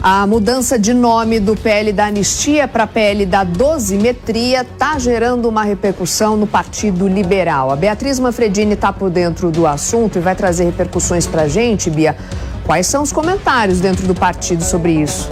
A mudança de nome do PL da Anistia para PL da Dosimetria está gerando uma repercussão no Partido Liberal. A Beatriz Manfredini está por dentro do assunto e vai trazer repercussões para a gente, Bia. Quais são os comentários dentro do partido sobre isso?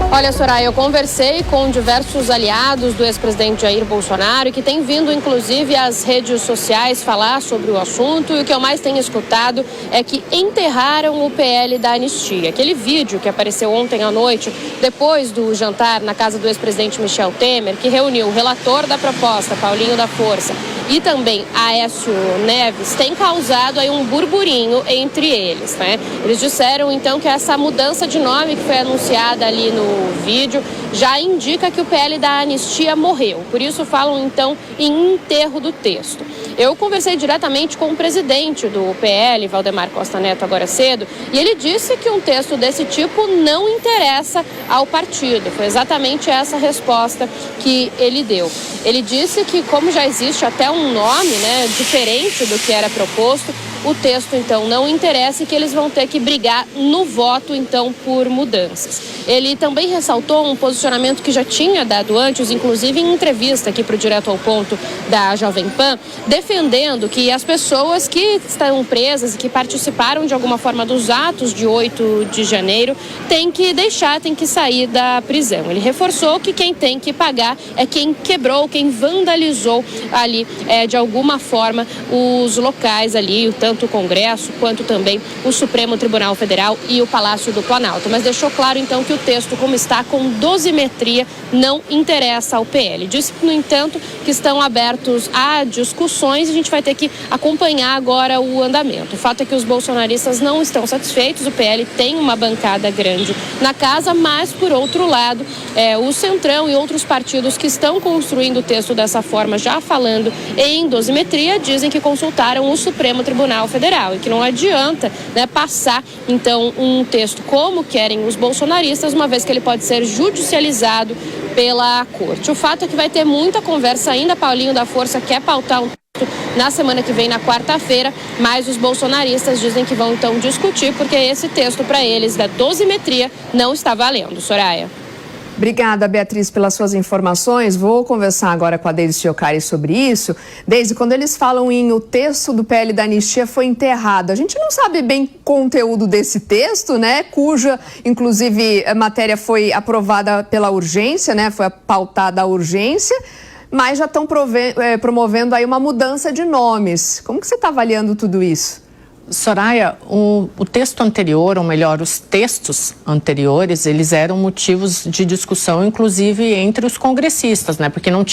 Olha, Soraya, eu conversei com diversos aliados do ex-presidente Jair Bolsonaro que têm vindo, inclusive, às redes sociais falar sobre o assunto, e o que eu mais tenho escutado é que enterraram o PL da Anistia. Aquele vídeo que apareceu ontem à noite, depois do jantar na casa do ex-presidente Michel Temer, que reuniu o relator da proposta, Paulinho da Força, e também Aécio Neves, tem causado aí um burburinho entre eles, né? Eles disseram, então, que essa mudança de nome que foi anunciada ali no vídeo já indica que o PL da Anistia morreu. Por isso falam, então, em enterro do texto. Eu conversei diretamente com o presidente do PL, Valdemar Costa Neto, agora cedo, e ele disse que um texto desse tipo não interessa ao partido. Foi exatamente essa resposta que ele deu. Ele disse que, como já existe até um nome, né, diferente do que era proposto, o texto, então, não interessa e que eles vão ter que brigar no voto, então, por mudanças. Ele também ressaltou um posicionamento que já tinha dado antes, inclusive em entrevista aqui para o Direto ao Ponto da Jovem Pan, defendendo que as pessoas que estão presas e que participaram de alguma forma dos atos de 8 de janeiro têm que sair da prisão. Ele reforçou que quem tem que pagar é quem quebrou, quem vandalizou ali, de alguma forma, os locais ali, tanto o Congresso quanto também o Supremo Tribunal Federal e o Palácio do Planalto. Mas deixou claro, então, que o texto, como está, com dosimetria, não interessa ao PL. Disse, no entanto, que estão abertos a discussões e a gente vai ter que acompanhar agora o andamento. O fato é que os bolsonaristas não estão satisfeitos, o PL tem uma bancada grande na casa, mas, por outro lado, o Centrão e outros partidos que estão construindo o texto dessa forma, já falando em dosimetria, dizem que consultaram o Supremo Tribunal Federal e que não adianta, né, passar, então, um texto como querem os bolsonaristas, uma vez que ele pode ser judicializado pela corte. O fato é que vai ter muita conversa ainda. Paulinho da Força quer pautar um texto na semana que vem, na quarta-feira, mas os bolsonaristas dizem que vão então discutir, porque esse texto para eles da dosimetria não está valendo. Soraya. Obrigada, Beatriz, pelas suas informações. Vou conversar agora com a Deise Chiocari sobre isso. Deise, quando eles falam em o texto do PL da Anistia foi enterrado, a gente não sabe bem o conteúdo desse texto, né? Cuja, inclusive, a matéria foi aprovada pela urgência, né? Foi pautada a urgência, mas já estão promovendo aí uma mudança de nomes. Como que você está avaliando tudo isso? Soraya, o texto anterior, ou melhor, os textos anteriores, eles eram motivos de discussão, inclusive entre os congressistas, né? Porque não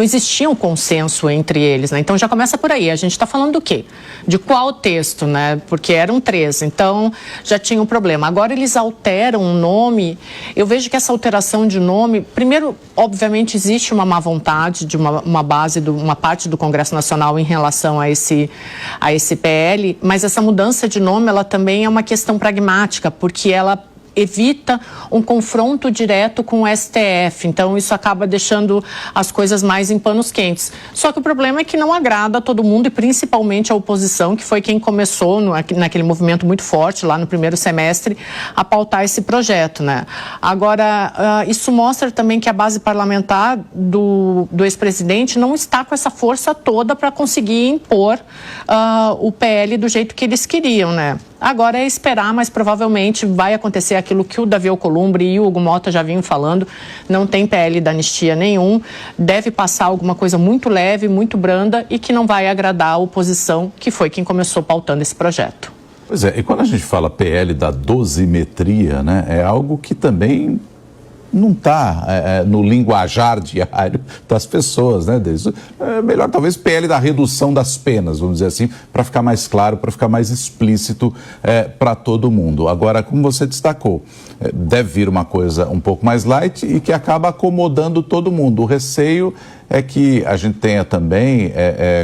existia um consenso entre eles, né? Então já começa por aí. A gente está falando do quê? De qual texto, né? Porque eram 3, então já tinha um problema. Agora eles alteram o nome. Eu vejo que essa alteração de nome, primeiro, obviamente existe uma má vontade de uma parte do Congresso Nacional em relação a esse PL, mas essa mudança de nome, ela também é uma questão pragmática, porque ela evita um confronto direto com o STF, então isso acaba deixando as coisas mais em panos quentes. Só que o problema é que não agrada a todo mundo e principalmente a oposição, que foi quem começou naquele movimento muito forte lá no primeiro semestre a pautar esse projeto, né? Agora, isso mostra também que a base parlamentar do ex-presidente não está com essa força toda para conseguir impor o PL do jeito que eles queriam, né? Agora é esperar, mas provavelmente vai acontecer aquilo que o Davi Alcolumbre e o Hugo Mota já vinham falando. Não tem PL da anistia nenhum, deve passar alguma coisa muito leve, muito branda e que não vai agradar a oposição, que foi quem começou pautando esse projeto. Pois é, e quando a gente fala PL da dosimetria, né, é algo que também não está no linguajar diário das pessoas, né? É melhor talvez PL da redução das penas, vamos dizer assim, para ficar mais claro, para ficar mais explícito para todo mundo. Agora, como você destacou, deve vir uma coisa um pouco mais light e que acaba acomodando todo mundo. O receio é que a gente tenha também,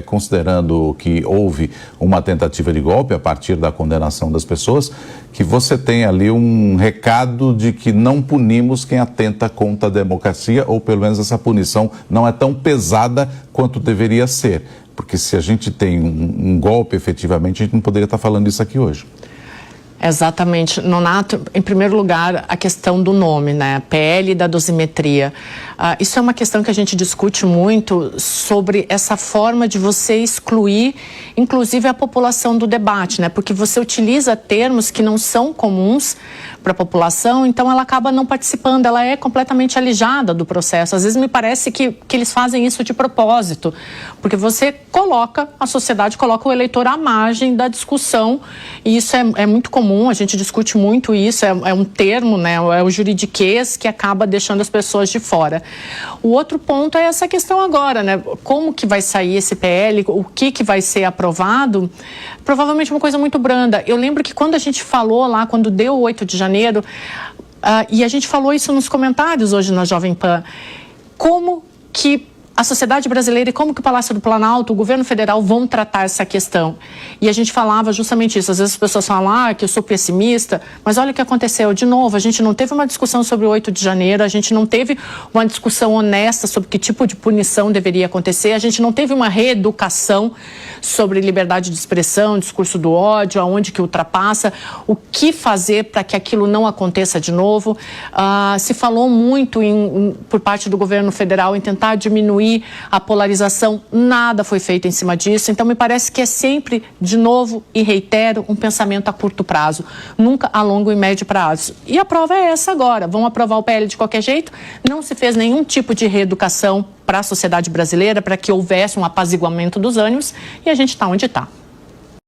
considerando que houve uma tentativa de golpe a partir da condenação das pessoas, que você tenha ali um recado de que não punimos quem atenta contra a democracia, ou pelo menos essa punição não é tão pesada quanto deveria ser. Porque se a gente tem um golpe efetivamente, a gente não poderia estar falando isso aqui hoje. Exatamente. Nonato, em primeiro lugar, a questão do nome, né? PL da dosimetria. Isso é uma questão que a gente discute muito sobre essa forma de você excluir, inclusive, a população do debate, né? Porque você utiliza termos que não são comuns para a população, então ela acaba não participando, ela é completamente alijada do processo. Às vezes me parece que eles fazem isso de propósito, porque você coloca, a sociedade coloca o eleitor à margem da discussão, e isso é muito comum, a gente discute muito isso, é um termo, né, é o juridiquês que acaba deixando as pessoas de fora. O outro ponto é essa questão agora, né, como que vai sair esse PL, o que vai ser aprovado, provavelmente uma coisa muito branda. Eu lembro que quando a gente falou lá, quando deu o 8 de janeiro, e a gente falou isso nos comentários hoje na Jovem Pan, como que a sociedade brasileira e como que o Palácio do Planalto, o governo federal vão tratar essa questão. E a gente falava justamente isso. Às vezes as pessoas falam que eu sou pessimista, mas olha o que aconteceu. De novo, a gente não teve uma discussão sobre o 8 de janeiro, a gente não teve uma discussão honesta sobre que tipo de punição deveria acontecer, a gente não teve uma reeducação sobre liberdade de expressão, discurso do ódio, aonde que ultrapassa, o que fazer para que aquilo não aconteça de novo. Se falou muito por parte do governo federal em tentar diminuir a polarização, nada foi feito em cima disso, então me parece que é sempre, de novo, e reitero, um pensamento a curto prazo, nunca a longo e médio prazo. E a prova é essa agora, vão aprovar o PL de qualquer jeito, não se fez nenhum tipo de reeducação para a sociedade brasileira, para que houvesse um apaziguamento dos ânimos, e a gente está onde está.